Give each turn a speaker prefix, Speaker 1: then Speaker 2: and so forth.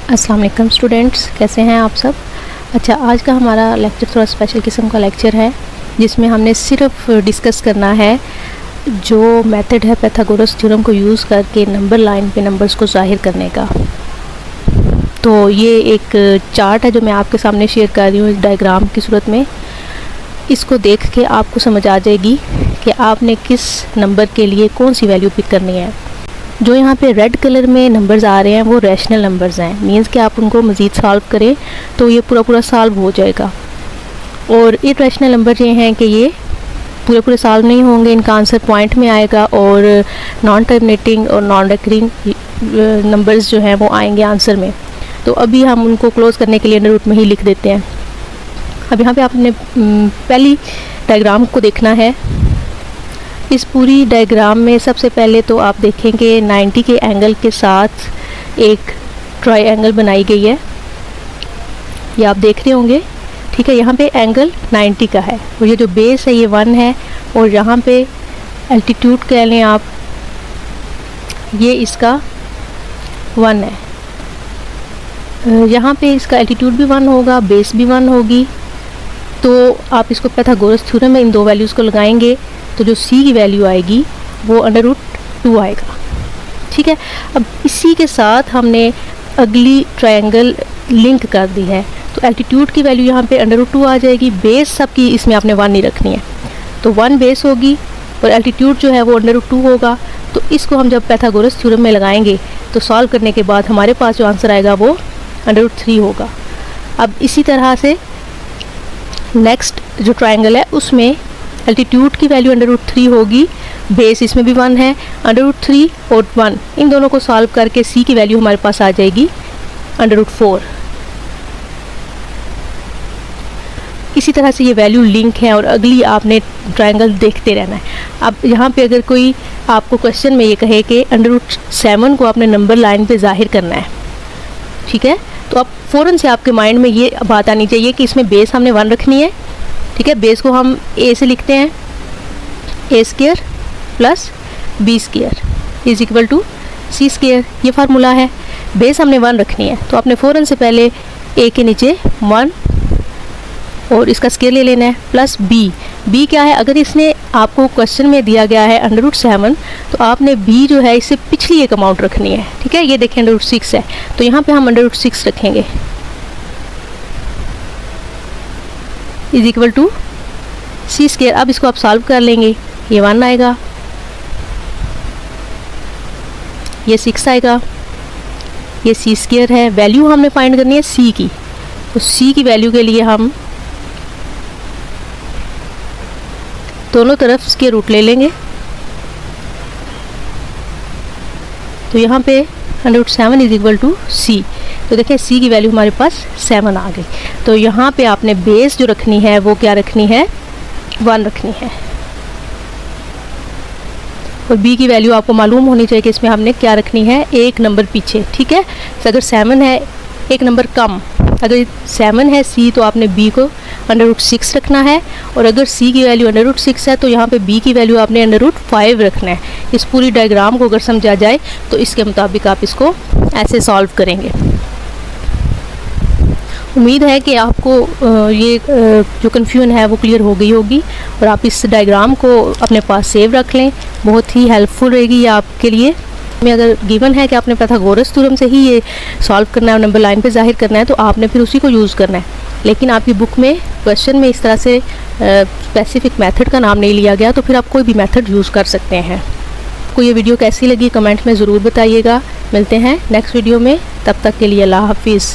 Speaker 1: अस्सलाम वालेकुम स्टूडेंट्स, कैसे हैं आप सब। अच्छा, आज का हमारा लेक्चर थोड़ा स्पेशल किस्म का लेक्चर है जिसमें हमने सिर्फ डिस्कस करना है जो मेथड है पाइथागोरस थ्योरम को यूज़ करके नंबर लाइन पे नंबर्स को ज़ाहिर करने का। तो ये एक चार्ट है जो मैं आपके सामने शेयर कर रही हूँ इस डायग्राम की सूरत में। इसको देख के आपको समझ आ जाएगी कि आपने किस नंबर के लिए कौन सी वैल्यू पिक करनी है। जो यहाँ पे रेड कलर में नंबर्स आ रहे हैं वो रैशनल नंबर्स हैं, मीन्स कि आप उनको मज़ीद सॉल्व करें तो ये पूरा सॉल्व हो जाएगा। और इरैशनल नंबर ये हैं कि ये पूरे सॉल्व नहीं होंगे, इनका आंसर पॉइंट में आएगा और नॉन टर्मिनेटिंग और नॉन रिकरिंग नंबर्स जो हैं वो आएंगे आंसर में। तो अभी हम उनको क्लोज़ करने के लिए अंडर रूट में ही लिख देते हैं। अब यहाँ पे आपने पहली डायग्राम को देखना है। इस पूरी डायग्राम में सबसे पहले तो आप देखेंगे 90 के एंगल के साथ एक ट्रायंगल बनाई गई है, ये आप देख रहे होंगे। ठीक है, यहाँ पे एंगल 90 का है और ये जो बेस है ये 1 है और यहाँ पे एल्टीट्यूड कह लें आप, ये इसका 1 है। यहाँ पे इसका एल्टीट्यूड भी 1 होगा, बेस भी 1 होगी। तो आप इसको पाइथागोरस थ्योरम में इन दो वैल्यूज़ को लगाएंगे तो जो c की वैल्यू आएगी वो √2 आएगा। ठीक है, अब इसी के साथ हमने अगली ट्रायंगल लिंक कर दी है। तो एल्टीट्यूड की वैल्यू यहाँ पे √2 आ जाएगी, बेस सबकी इसमें आपने 1 नहीं रखनी है, तो 1 बेस होगी और एल्टीट्यूड जो है वो √2 होगा। तो इसको हम जब पाइथागोरस थ्योरम में लगाएंगे तो सॉल्व करने के बाद हमारे पास जो आंसर आएगा वो √3 होगा। अब इसी तरह से नेक्स्ट जो ट्रायंगल है उसमें एल्टीट्यूड की वैल्यू √3 होगी, बेस इसमें भी 1 है, √3 और 1 इन दोनों को सॉल्व करके c की वैल्यू हमारे पास आ जाएगी √4। इसी तरह से ये वैल्यू लिंक है और अगली आपने ट्रायंगल देखते रहना है। अब यहाँ पे अगर कोई आपको क्वेश्चन में ये कहे कि √7 को आपने नंबर लाइन पे जाहिर करना है, ठीक है, तो आप फ़ौरन से आपके माइंड में ये बात आनी चाहिए कि इसमें बेस हमने 1 रखनी है। ठीक है, बेस को हम a से लिखते हैं, a² + b² = c², ये फार्मूला है। बेस हमने 1 रखनी है तो आपने फ़ौरन से पहले a के नीचे 1 और इसका स्क्वायर ले लेना है प्लस b क्या है, अगर इसने आपको क्वेश्चन में दिया गया है √7 तो आपने b जो है इससे पिछली एक अमाउंट रखनी है। ठीक है, ये देखें √6 है तो यहाँ पे हम √6 रखेंगे = c²। अब इसको आप सॉल्व कर लेंगे, ये 1 आएगा, ये 6 आएगा, ये c² है। वैल्यू हमने फाइंड करनी है c की, तो c की वैल्यू के लिए हम दोनों तरफ स्क्वायर रूट ले लेंगे। तो यहाँ पे √7 = c, तो देखिए c की वैल्यू हमारे पास 7 आ गई। तो यहाँ पे आपने बेस जो रखनी है वो क्या रखनी है, 1 रखनी है और b की वैल्यू आपको मालूम होनी चाहिए कि इसमें हमने क्या रखनी है, एक नंबर पीछे। ठीक है, तो अगर 7 है एक नंबर कम, अगर 7 है c तो आपने b को √6 रखना है और अगर c की वैल्यू √6 है तो यहाँ पे b की वैल्यू आपने √5 रखना है। इस पूरी डायग्राम को अगर समझा जाए तो इसके मुताबिक आप इसको ऐसे सॉल्व करेंगे। उम्मीद है कि आपको ये जो कन्फ्यूजन है वो क्लियर हो गई होगी और आप इस डायग्राम को अपने पास सेव रख लें, बहुत ही हेल्पफुल रहेगी ये आपके लिए। में अगर गिवन है कि आपने पाइथागोरस थ्योरम से ही ये सॉल्व करना है और नंबर लाइन पे जाहिर करना है तो आपने फिर उसी को यूज़ करना है, लेकिन आपकी बुक में क्वेश्चन में इस तरह से स्पेसिफिक मेथड का नाम नहीं लिया गया तो फिर आप कोई भी मेथड यूज़ कर सकते हैं। आपको ये वीडियो कैसी लगी कमेंट में ज़रूर बताइएगा। मिलते हैं नेक्स्ट वीडियो में, तब तक के लिए अल्लाह हाफिज़।